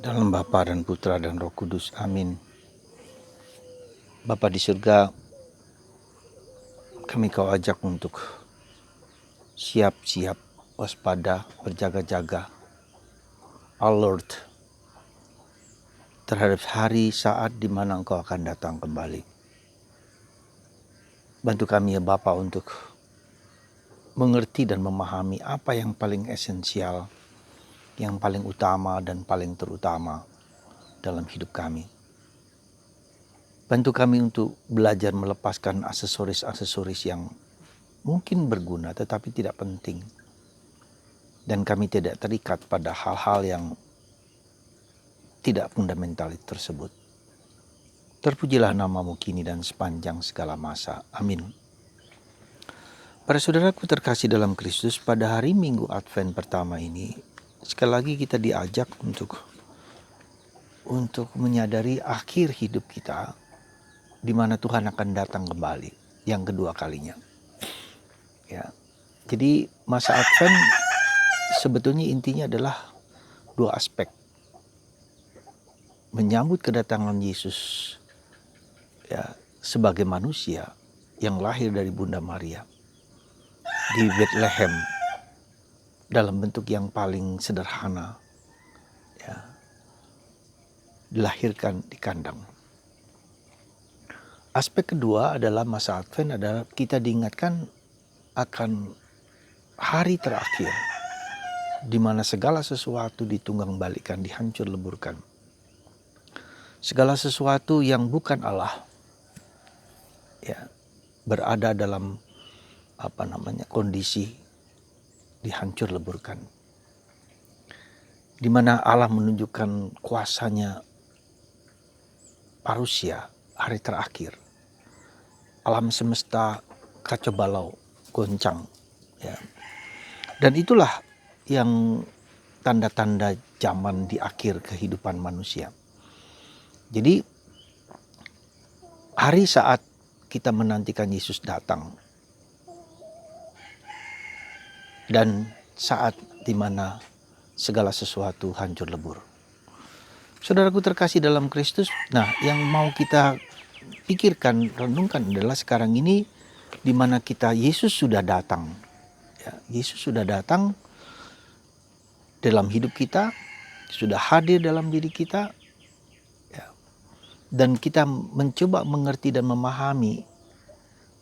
Dalam Bapa dan Putra dan Roh Kudus. Amin. Bapa di surga, kami kau ajak untuk siap-siap, waspada, berjaga-jaga, alert terhadap hari saat di mana Engkau akan datang kembali. Bantu kami ya Bapa untuk mengerti dan memahami apa yang paling esensial, yang paling utama dan paling terutama dalam hidup kami. Bantu kami untuk belajar melepaskan aksesoris-aksesoris yang mungkin berguna tetapi tidak penting. Dan kami tidak terikat pada hal-hal yang tidak fundamental tersebut. Terpujilah namamu kini dan sepanjang segala masa. Amin. Para saudaraku terkasih dalam Kristus, pada hari Minggu Advent pertama ini, sekali lagi kita diajak untuk menyadari akhir hidup kita, di mana Tuhan akan datang kembali yang kedua kalinya. Ya, jadi masa Advent sebetulnya intinya adalah dua aspek. Menyambut kedatangan Yesus ya, sebagai manusia yang lahir dari Bunda Maria di Bethlehem dalam bentuk yang paling sederhana, ya, dilahirkan di kandang. Aspek kedua adalah masa Advent adalah kita diingatkan akan hari terakhir di mana segala sesuatu ditunggang balikan, dihancur leburkan. Segala sesuatu yang bukan Allah ya berada dalam kondisi dihancur leburkan. Di mana Allah menunjukkan kuasanya parusia hari terakhir. Alam semesta kacau balau, goncang ya. Dan itulah yang tanda-tanda zaman di akhir kehidupan manusia. Jadi hari saat kita menantikan Yesus datang dan saat di mana segala sesuatu hancur lebur. Saudaraku terkasih dalam Kristus, nah yang mau kita pikirkan, renungkan adalah sekarang ini di mana Yesus sudah datang. Ya, Yesus sudah datang dalam hidup kita, sudah hadir dalam diri kita. Dan kita mencoba mengerti dan memahami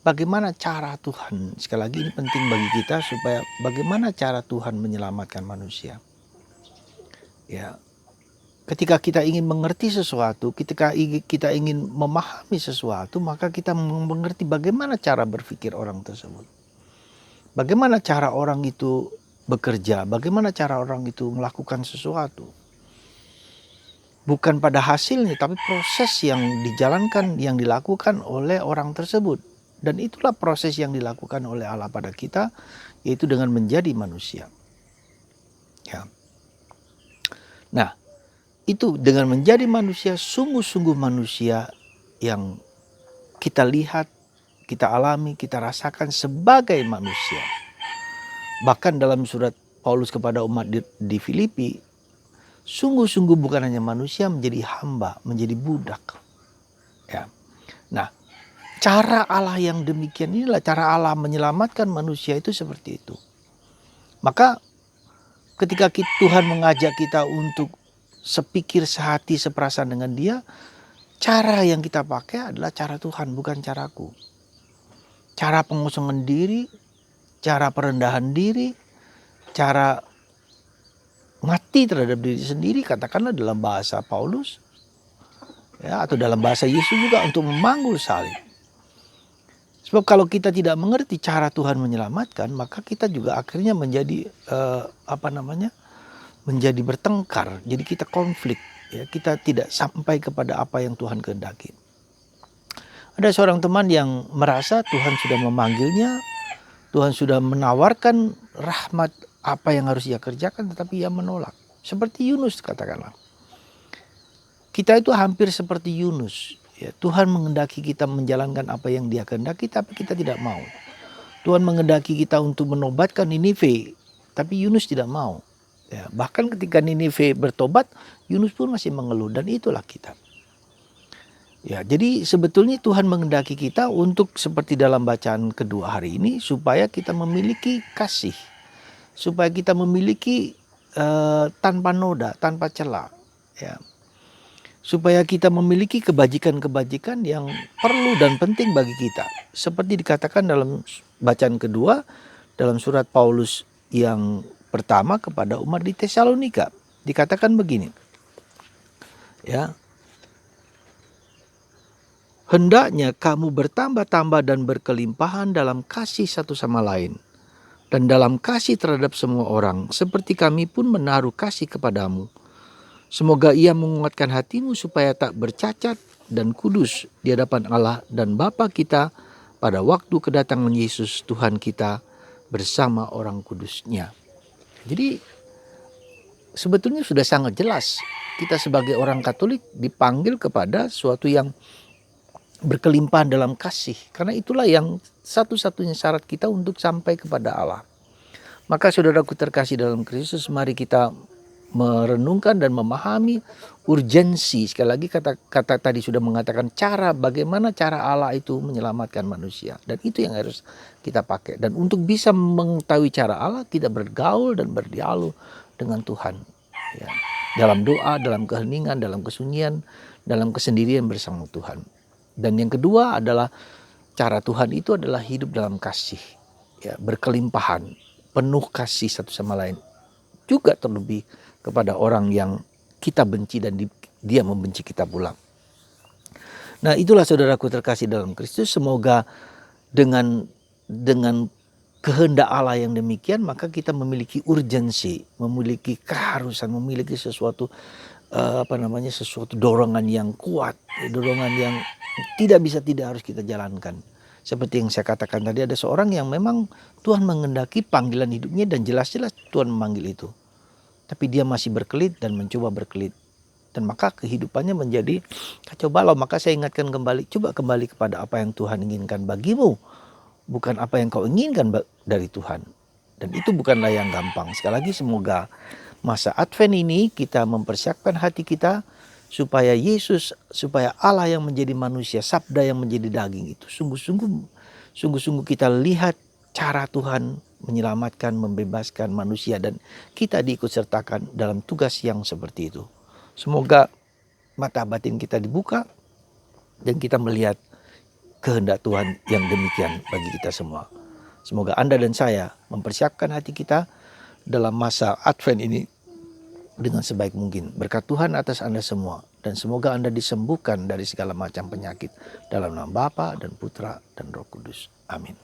bagaimana cara Tuhan. Sekali lagi ini penting bagi kita supaya bagaimana cara Tuhan menyelamatkan manusia. Ya, ketika kita ingin mengerti sesuatu, ketika kita ingin memahami sesuatu, maka kita mengerti bagaimana cara berpikir orang tersebut. Bagaimana cara orang itu bekerja, bagaimana cara orang itu melakukan sesuatu. Bukan pada hasilnya, tapi proses yang dijalankan, yang dilakukan oleh orang tersebut. Dan itulah proses yang dilakukan oleh Allah pada kita, yaitu dengan menjadi manusia. Ya. Nah, itu dengan menjadi manusia, sungguh-sungguh manusia yang kita lihat, kita alami, kita rasakan sebagai manusia. Bahkan dalam surat Paulus kepada umat di Filipi, sungguh-sungguh bukan hanya manusia, menjadi hamba, menjadi budak. Ya. Nah, cara Allah yang demikian inilah cara Allah menyelamatkan manusia itu seperti itu. Maka ketika Tuhan mengajak kita untuk sepikir, sehati, seperasaan dengan Dia, cara yang kita pakai adalah cara Tuhan, bukan caraku. Cara pengosongan diri, cara perendahan diri, cara mati terhadap diri sendiri, katakanlah dalam bahasa Paulus ya, atau dalam bahasa Yesus juga, untuk memanggul salib. Sebab kalau kita tidak mengerti cara Tuhan menyelamatkan, maka kita juga akhirnya menjadi menjadi bertengkar. Jadi kita konflik ya, kita tidak sampai kepada apa yang Tuhan kehendaki. Ada seorang teman yang merasa Tuhan sudah memanggilnya, Tuhan sudah menawarkan rahmat apa yang harus ia kerjakan, tetapi ia menolak. Seperti Yunus katakanlah. Kita itu hampir seperti Yunus. Ya, Tuhan menghendaki kita menjalankan apa yang Dia kehendaki, tapi kita tidak mau. Tuhan menghendaki kita untuk menobatkan Ninive, tapi Yunus tidak mau. Ya, bahkan ketika Ninive bertobat, Yunus pun masih mengeluh, dan itulah kita. Ya, jadi sebetulnya Tuhan menghendaki kita untuk seperti dalam bacaan kedua hari ini, supaya kita memiliki kasih, supaya kita memiliki tanpa noda, tanpa celah, ya. Supaya kita memiliki kebajikan-kebajikan yang perlu dan penting bagi kita. Seperti dikatakan dalam bacaan kedua, dalam surat Paulus yang pertama kepada umat di Tesalonika. Dikatakan begini, ya. Hendaknya kamu bertambah-tambah dan berkelimpahan dalam kasih satu sama lain, dan dalam kasih terhadap semua orang, seperti kami pun menaruh kasih kepadamu. Semoga ia menguatkan hatimu supaya tak bercacat dan kudus di hadapan Allah dan Bapa kita pada waktu kedatangan Yesus Tuhan kita bersama orang kudusnya. Jadi sebetulnya sudah sangat jelas kita sebagai orang Katolik dipanggil kepada suatu yang berkelimpahan dalam kasih. Karena itulah yang satu-satunya syarat kita untuk sampai kepada Allah. Maka saudaraku terkasih dalam Kristus, mari kita merenungkan dan memahami urgensi. Sekali lagi kata tadi sudah mengatakan bagaimana cara Allah itu menyelamatkan manusia. Dan itu yang harus kita pakai. Dan untuk bisa mengetahui cara Allah, kita bergaul dan berdialog dengan Tuhan. Ya. Dalam doa, dalam keheningan, dalam kesunyian, dalam kesendirian bersama Tuhan. Dan yang kedua adalah cara Tuhan itu adalah hidup dalam kasih, ya, berkelimpahan, penuh kasih satu sama lain. Juga terlebih kepada orang yang kita benci dan dia membenci kita pula. Nah, itulah saudaraku terkasih dalam Kristus, semoga dengan kehendak Allah yang demikian, maka kita memiliki urgensi, memiliki keharusan, memiliki sesuatu sesuatu dorongan yang kuat, dorongan yang tidak harus kita jalankan. Seperti yang saya katakan tadi, ada seorang yang memang Tuhan menghendaki panggilan hidupnya dan jelas-jelas Tuhan memanggil itu. Tapi dia masih berkelit dan mencoba berkelit. Dan maka kehidupannya menjadi kacau balau. Maka saya ingatkan kembali, coba kembali kepada apa yang Tuhan inginkan bagimu. Bukan apa yang kau inginkan dari Tuhan. Dan itu bukanlah yang gampang. Sekali lagi semoga masa Advent ini kita mempersiapkan hati kita supaya Allah yang menjadi manusia, sabda yang menjadi daging itu sungguh-sungguh kita lihat cara Tuhan menyelamatkan, membebaskan manusia, dan kita diikutsertakan dalam tugas yang seperti itu. Semoga mata batin kita dibuka dan kita melihat kehendak Tuhan yang demikian bagi kita semua. Semoga Anda dan saya mempersiapkan hati kita dalam masa Advent ini dengan sebaik mungkin. Berkat Tuhan atas Anda semua, dan semoga Anda disembuhkan dari segala macam penyakit dalam nama Bapa dan Putra dan Roh Kudus. Amin.